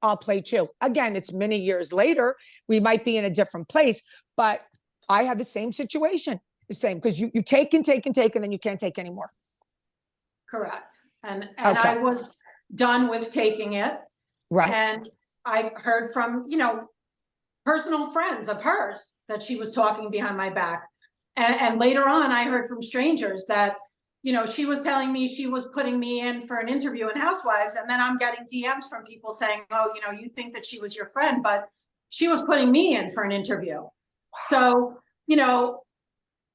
I'll play too. Again, it's many years later. We might be in a different place, but I had the same situation. The same, because you take and take and take, and then you can't take anymore. Correct. And Okay. I was done with taking it. Right. And I heard from, you know, personal friends of hers that she was talking behind my back. And later on, I heard from strangers that, you know, she was telling me she was putting me in for an interview in Housewives. And then I'm getting DMs from people saying, oh, you know, you think that she was your friend, but she was putting me in for an interview. So, you know,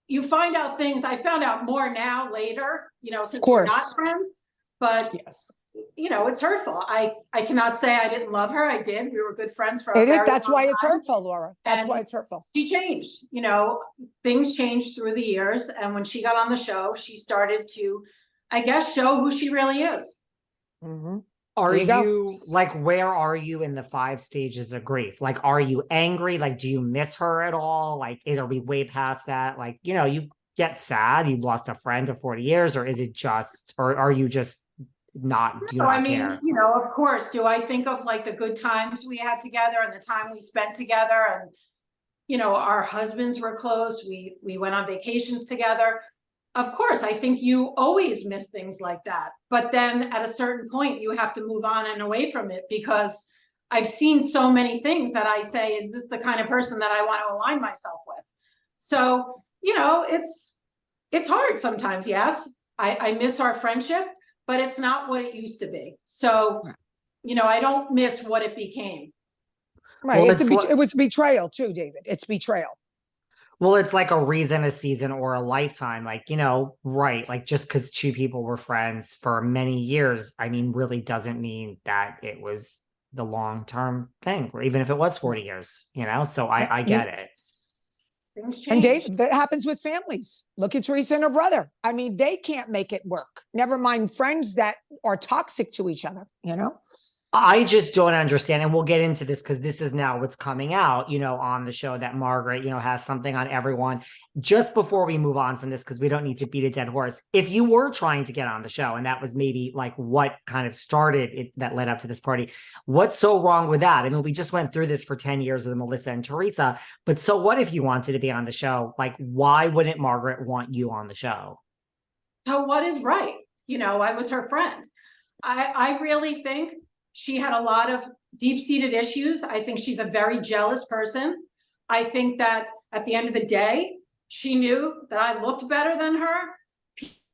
you find out things. I found out more now later, you know, since we're not friends, but yes, you know, it's hurtful. I cannot say I didn't love her. I did. We were good friends for a very long time. That's why it's hurtful, Laura. That's why it's hurtful. She changed, you know, things changed through the years. And when she got on the show, she started to, I guess, show who she really is. Mm-hmm. Are you like, where are you in the 5 stages of grief? Like, are you angry? Like, do you miss her at all? Like, are we way past that? Like, you know, you get sad, you lost a friend of 40 years, or is it just, or are you just not, do you not care? You know, of course, do I think of like the good times we had together and the time we spent together, and, you know, our husbands were close. We went on vacations together. Of course, I think you always miss things like that. But then at a certain point, you have to move on and away from it, because I've seen so many things that I say, is this the kind of person that I want to align myself with? So, you know, it's hard sometimes. Yes, I miss our friendship, but it's not what it used to be. So, you know, I don't miss what it became. Right. Well, it was betrayal too, David. It's betrayal. Well, it's like a reason, a season, or a lifetime. Like, you know, right. Like, just because 2 people were friends for many years, I mean, really doesn't mean that it was the long-term thing, or even if it was 40 years, you know? So I get it. And Dave, that happens with families. Look at Teresa and her brother. I mean, they can't make it work. Never mind friends that are toxic to each other, you know? I just don't understand. And we'll get into this because this is now what's coming out, you know, on the show, that Margaret, you know, has something on everyone. Just before we move on from this, because we don't need to beat a dead horse. If you were trying to get on the show, and that was maybe like what kind of started it, that led up to this party, what's so wrong with that? I mean, we just went through this for 10 years with Melissa and Teresa, but so what if you wanted to be on the show? Like, why wouldn't Margaret want you on the show? So what is right? You know, I was her friend. I really think she had a lot of deep-seated issues. I think she's a very jealous person. I think that at the end of the day, she knew that I looked better than her.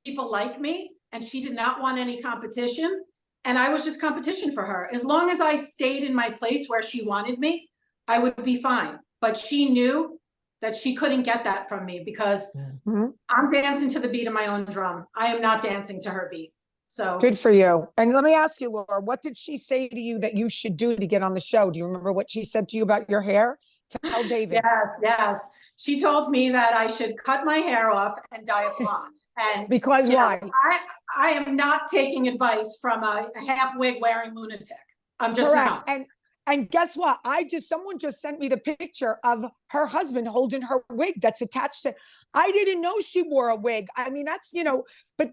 People like me, and she did not want any competition. And I was just competition for her. As long as I stayed in my place where she wanted me, I would be fine. But she knew that she couldn't get that from me, because I'm dancing to the beat of my own drum. I am not dancing to her beat. So good for you. And let me ask you, Laura, what did she say to you that you should do to get on the show? Do you remember what she said to you about your hair? Tell David. Yes. She told me that I should cut my hair off and dye it blonde. And because why? I am not taking advice from a half wig wearing lunatic. I'm just correct. Not. And guess what? Someone just sent me the picture of her husband holding her wig that's attached to. I didn't know she wore a wig. I mean, that's, you know, but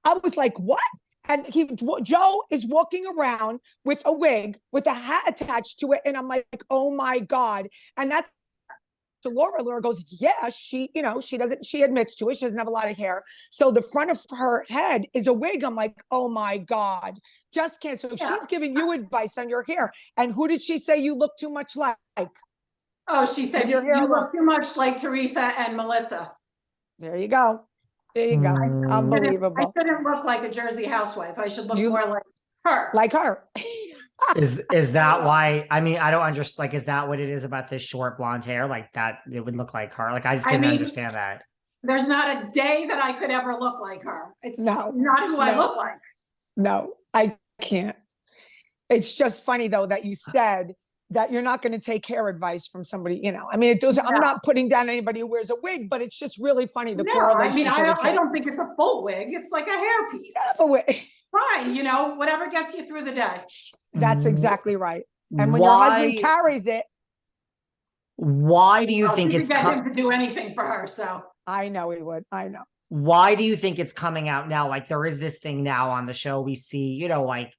I was like, what? And Joe is walking around with a wig with a hat attached to it. And I'm like, oh my God. And that's, so Laura goes, yeah, she admits to it. She doesn't have a lot of hair. So the front of her head is a wig. I'm like, oh my God. Just can't. So she's giving you advice on your hair. And who did she say you look too much like? Oh, she said you look too much like Teresa and Melissa. There you go. There you go. Unbelievable. I shouldn't look like a Jersey housewife. I should look more like her. Like her. Is that why? I mean, I don't understand. Like, is that what it is about this short blonde hair? Like that, it would look like her. Like, I just didn't understand that. There's not a day that I could ever look like her. It's not who I look like. No, I can't. It's just funny though that you said that you're not going to take hair advice from somebody, you know. I mean, I'm not putting down anybody who wears a wig, but it's just really funny the correlation. I don't think it's a full wig. It's like a hairpiece. A wig. Fine, you know, whatever gets you through the day. That's exactly right. And when your husband carries it. Why do you think it's get him to do anything for her? So I know he would. I know. Why do you think it's coming out now? Like, there is this thing now on the show. We see, you know, like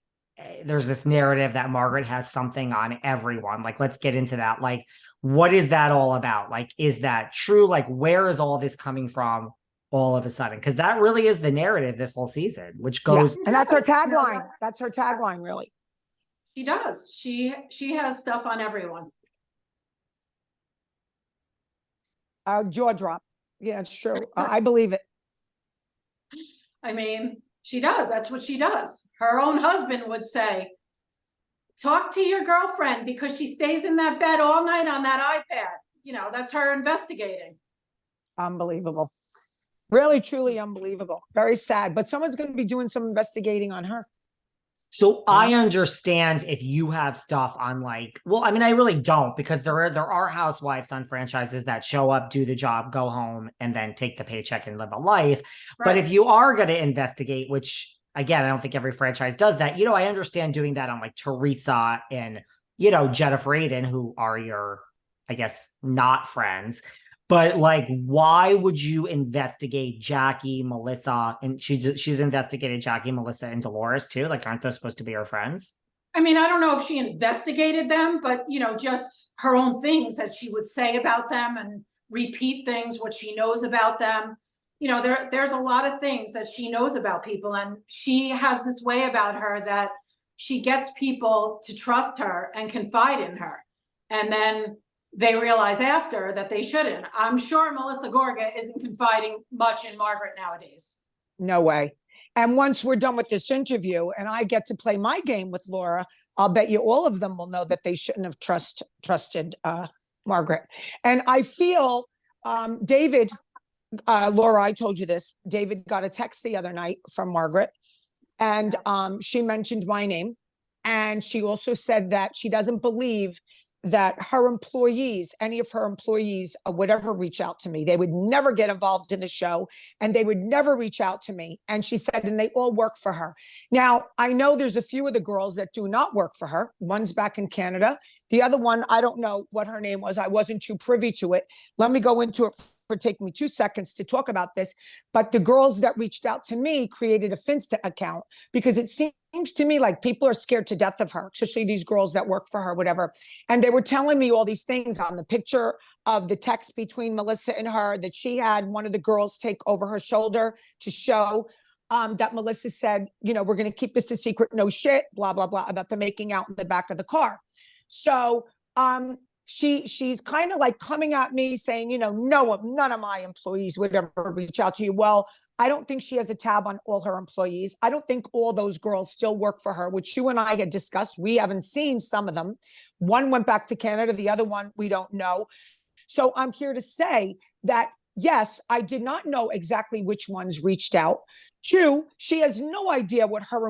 there's this narrative that Margaret has something on everyone. Like, let's get into that. Like, what is that all about? Like, is that true? Like, where is all this coming from all of a sudden? Because that really is the narrative this whole season, which goes. And that's her tagline. That's her tagline, really. She does. She has stuff on everyone. Jaw drop. Yeah, it's true. I believe it. I mean, she does. That's what she does. Her own husband would say, talk to your girlfriend because she stays in that bed all night on that iPad. You know, that's her investigating. Unbelievable. Really, truly unbelievable. Very sad. But someone's going to be doing some investigating on her. So I understand if you have stuff on like, well, I mean, I really don't, because there are housewives on franchises that show up, do the job, go home, and then take the paycheck and live a life. Right. But if you are going to investigate, which again, I don't think every franchise does that, you know, I understand doing that on like Teresa and, you know, Jennifer Aiden, who are your, I guess, not friends. But like, why would you investigate Jackie, Melissa, and she's investigated Jackie, Melissa, and Dolores too? Like, aren't those supposed to be her friends? I mean, I don't know if she investigated them, but you know, just her own things that she would say about them and repeat things, what she knows about them. You know, there's a lot of things that she knows about people, and she has this way about her that she gets people to trust her and confide in her. And then they realize after that they shouldn't. I'm sure Melissa Gorga isn't confiding much in Margaret nowadays. No way. And once we're done with this interview and I get to play my game with Laura, I'll bet you all of them will know that they shouldn't have trusted Margaret. And I feel David, Laura, I told you this, David got a text the other night from Margaret, and she mentioned my name. And she also said that she doesn't believe that her employees, any of her employees or whatever, reach out to me. They would never get involved in the show, and they would never reach out to me. And she said, and they all work for her. Now, I know there's a few of the girls that do not work for her. One's back in Canada. The other one, I don't know what her name was. I wasn't too privy to it. Let me go into it for take me 2 seconds to talk about this. But the girls that reached out to me created a Finsta account because it seems to me like people are scared to death of her, especially these girls that work for her, whatever. And they were telling me all these things on the picture of the text between Melissa and her, that she had one of the girls take over her shoulder to show that Melissa said, you know, we're going to keep this a secret, no shit, blah, blah, blah, about the making out in the back of the car. So she's kind of like coming at me saying, you know, none of my employees would ever reach out to you. Well, I don't think she has a tab on all her employees. I don't think all those girls still work for her, which you and I had discussed. We haven't seen some of them. One went back to Canada. The other one, we don't know. So I'm here to say that, yes, I did not know exactly which ones reached out. 2, she has no idea what her